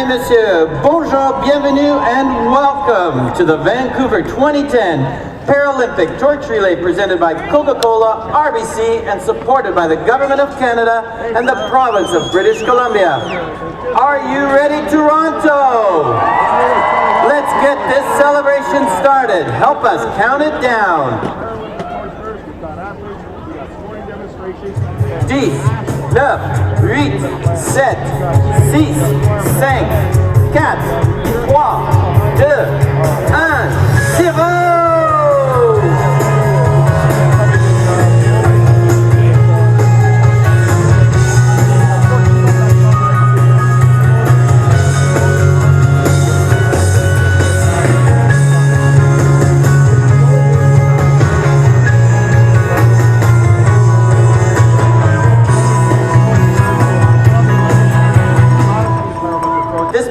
Monsieur, bonjour, bienvenue, and welcome to the Vancouver 2010 Paralympic Torch Relay presented by Coca-Cola, RBC, and supported by the Government of Canada and the Province of British Columbia. Are you ready, Toronto? Let's get this celebration started. Help us count it down. 10, 9, 8, 7, 6, 5, 4, 3, 2, 1, 0!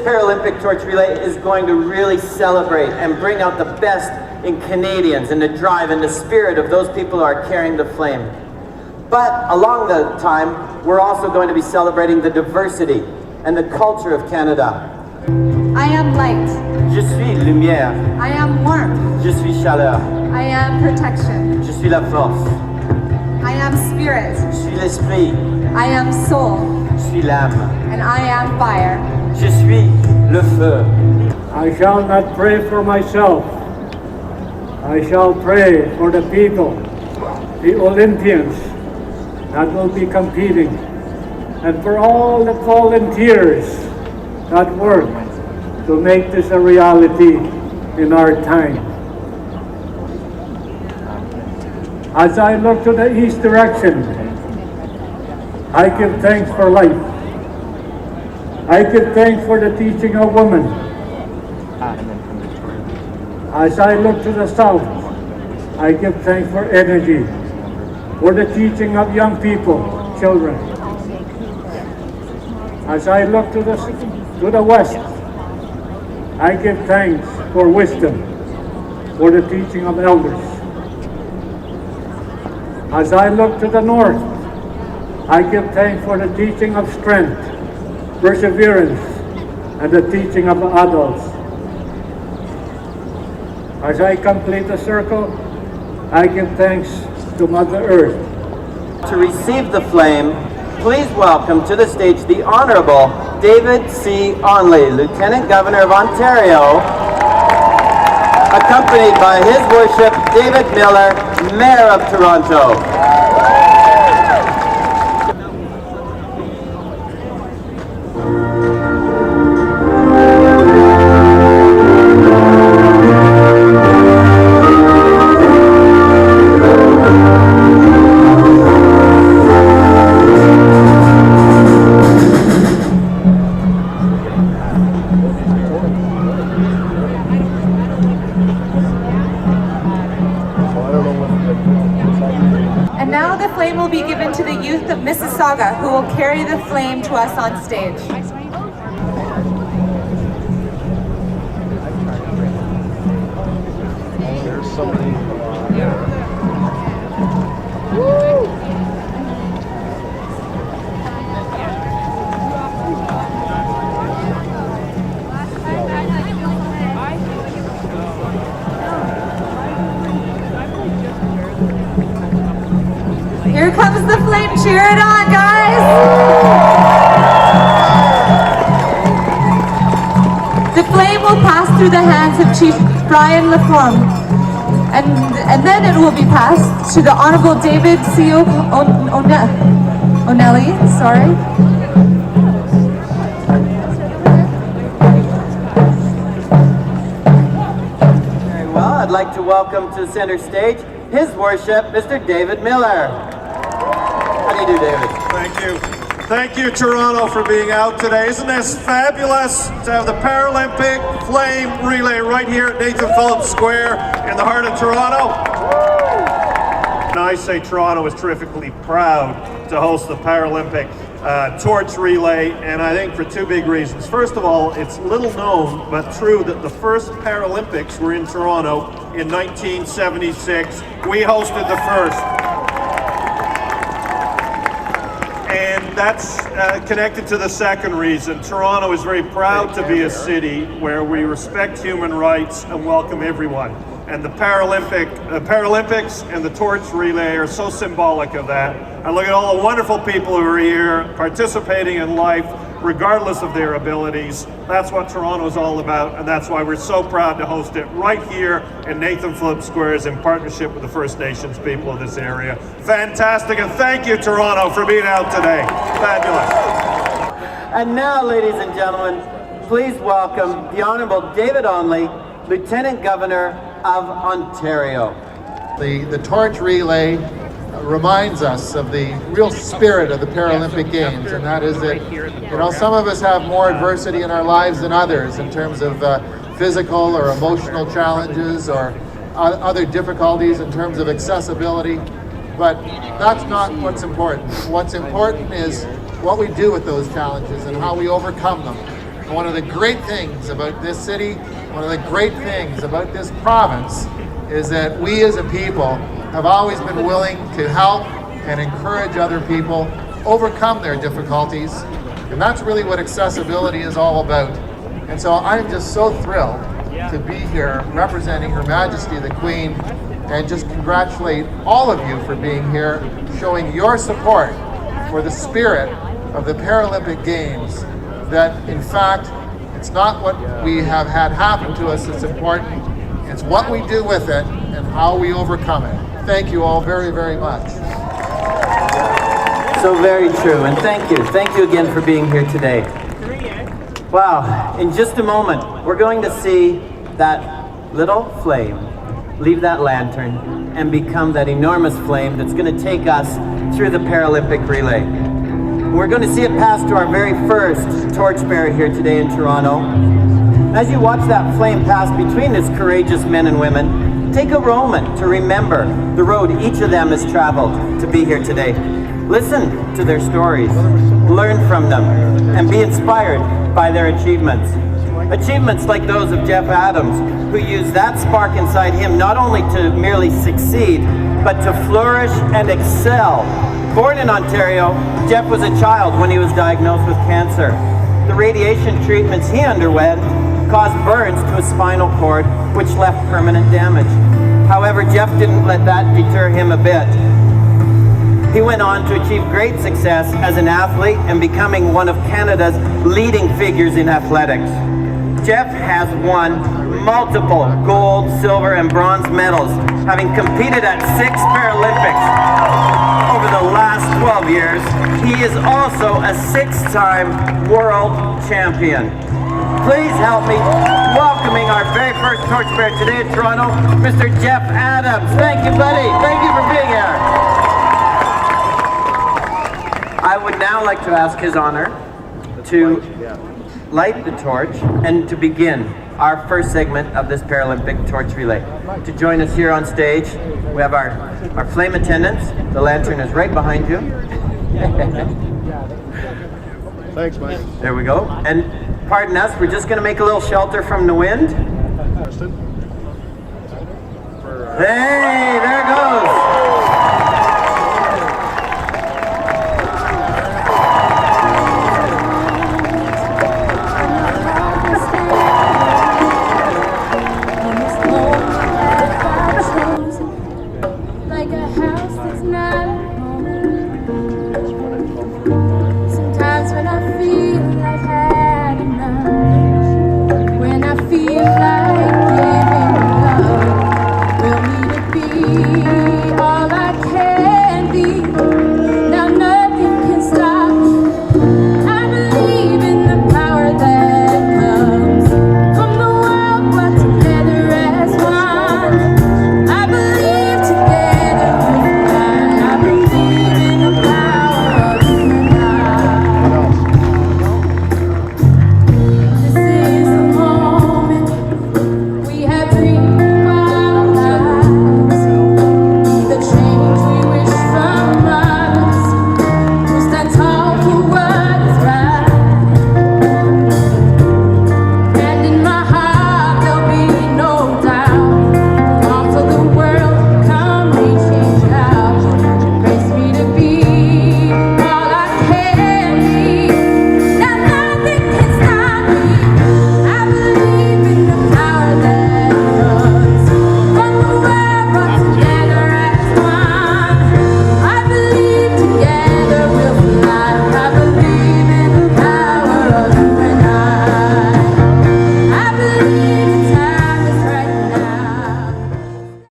Paralympic Torch Relay is going to really celebrate and bring out the best in Canadians and the drive and the spirit of those people who are carrying the flame. But along the time, we're also going to be celebrating the diversity and the culture of Canada. I am light. Je suis lumière. I am warmth. Je suis chaleur. I am protection. Je suis la force. I am spirit. Je suis l'esprit. I am soul. Je suis l'âme. And I am fire. Je suis le feu. I shall not pray for myself. I shall pray for the people, the Olympians that will be competing, and for all the volunteers that work to make this a reality in our time. As I look to the east direction, I give thanks for life. I give thanks for the teaching of women. As I look to the south, I give thanks for energy, for the teaching of young people, children. As I look to the west, I give thanks for wisdom, for the teaching of elders. As I look to the north, I give thanks for the teaching of strength, perseverance, and the teaching of the adults. As I complete the circle, I give thanks to Mother Earth. To receive the flame, please welcome to the stage the Honourable David C. Onley, Lieutenant Governor of Ontario, accompanied by His Worship David Miller, Mayor of Toronto. And now the flame will be given to the youth of Mississauga, who will carry the flame to us on stage. There's somebody. Here comes the flame, cheer it on, guys! The flame will pass through the hands of Chief Brian Laflamme, and then it will be passed to the Honourable David C. O'Nelly, sorry. Very well, I'd like to welcome to center stage His Worship Mr. David Miller. How do you do, David? Thank you. Thank you, Toronto, for being out today. Isn't this fabulous to have the Paralympic Flame Relay right here at Nathan Phillips Square in the heart of Toronto? And I say Toronto is terrifically proud to host the Paralympic Torch Relay, and I think for two big reasons. First of all, it's little known but true that the first Paralympics were in Toronto in 1976. We hosted the first. And that's connected to the second reason. Toronto is very proud to be a city where we respect human rights and welcome everyone. And the Paralympics and the torch relay are so symbolic of that. And look at all the wonderful people who are here participating in life, regardless of their abilities. That's what Toronto is all about, and that's why we're so proud to host it right here in Nathan Phillips Squares in partnership with the First Nations people of this area. Fantastic, and thank you, Toronto, for being out today. Fabulous. And now, ladies and gentlemen, please welcome the Honourable David Onley, Lieutenant Governor of Ontario. The torch relay reminds us of the real spirit of the Paralympic Games, and that is that, you know, some of us have more adversity in our lives than others in terms of physical or emotional challenges or other difficulties in terms of accessibility, but that's not what's important. What's important is what we do with those challenges and how we overcome them. And one of the great things about this city, one of the great things about this province is that we as a people have always been willing to help and encourage other people overcome their difficulties. And that's really what accessibility is all about. And so I'm just so thrilled to be here representing Her Majesty the Queen and just congratulate all of you for being here, showing your support for the spirit of the Paralympic Games, that in fact, it's not what we have had happen to us that's important, it's what we do with it and how we overcome it. Thank you all very, very much. So very true, and thank you. Thank you again for being here today. Wow, in just a moment, we're going to see that little flame leave that lantern and become that enormous flame that's going to take us through the Paralympic relay. We're going to see it pass to our very first torchbearer here today in Toronto. As you watch that flame pass between these courageous men and women, take a moment to remember the road each of them has traveled to be here today. Listen to their stories, learn from them, and be inspired by their achievements. Achievements like those of Jeff Adams, who used that spark inside him not only to merely succeed, but to flourish and excel. Born in Ontario, Jeff was a child when he was diagnosed with cancer. The radiation treatments he underwent caused burns to his spinal cord, which left permanent damage. However, Jeff didn't let that deter him a bit. He went on to achieve great success as an athlete and becoming one of Canada's leading figures in athletics. Jeff has won multiple gold, silver, and bronze medals, having competed at 6 Paralympics over the last 12 years. He is also a 6-time world champion. Please help me welcoming our very first torchbearer today in Toronto, Mr. Jeff Adams. Thank you, buddy. Thank you for being here. I would now like to ask His Honor to light the torch and to begin our first segment of this Paralympic torch relay. To join us here on stage, we have our flame attendants. The lantern is right behind you. Thanks, Mike. There we go. And pardon us, we're just going to make a little shelter from the wind. Hey, there it goes.